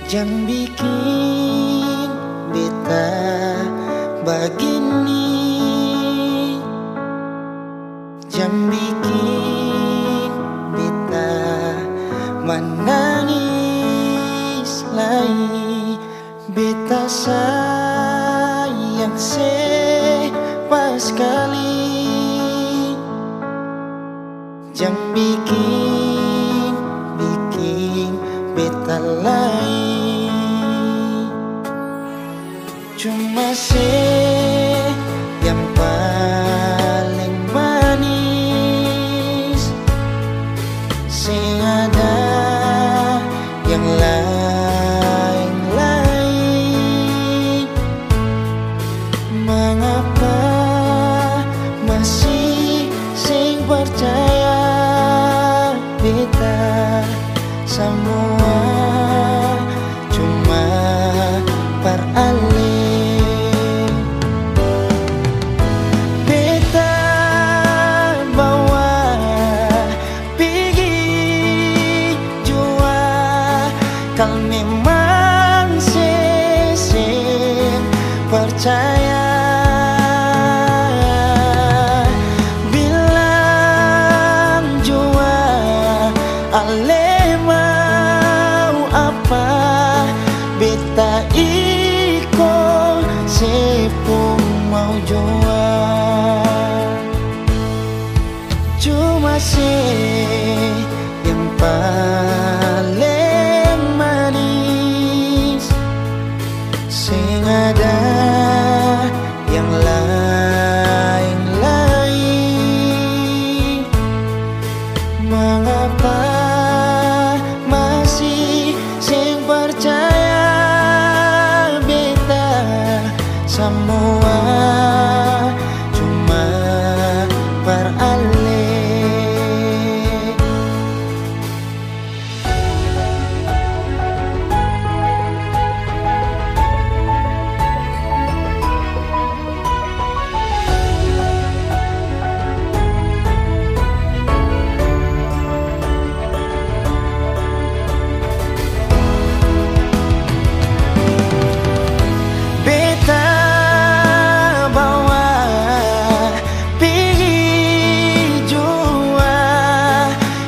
Jangan bikin beta begini, jangan bikin beta menangis lagi. Beta sayang pas sekali. Jangan bikin beta lain. Cuma yang paling manis, sing ada yang lain-lain. Mengapa masih sing percaya beta semua cuma peralih. Beta bawa pergi jua, kal memang sesing percaya. Bilang jua ale mau apa, beta iko sepung mau jual. Cuma yang paling manis, sing ada yang lain-lain. Mengapa masih sing percaya beta semua cuma peralih.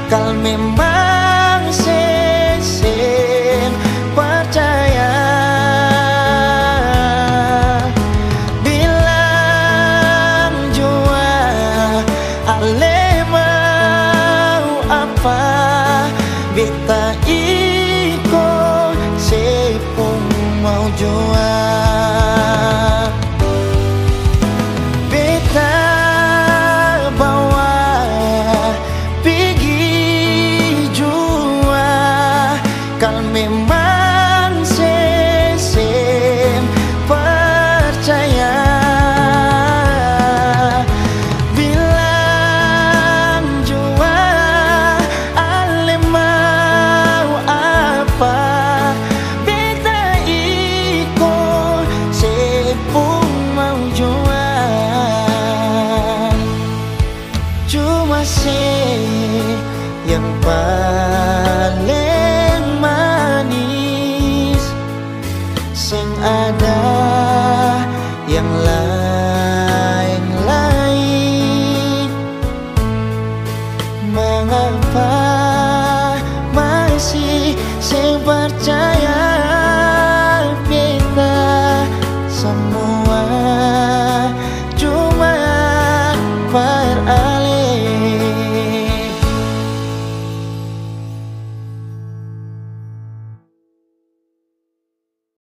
Kal memang sesing percaya. Bilang jua ale mau apa, beta iko sepung mau jual. Beta bawa kal memang sesing percaya. Bilang jua ale mau apa, beta iko sepung mau jual. Cuma yang paling manis, sing ada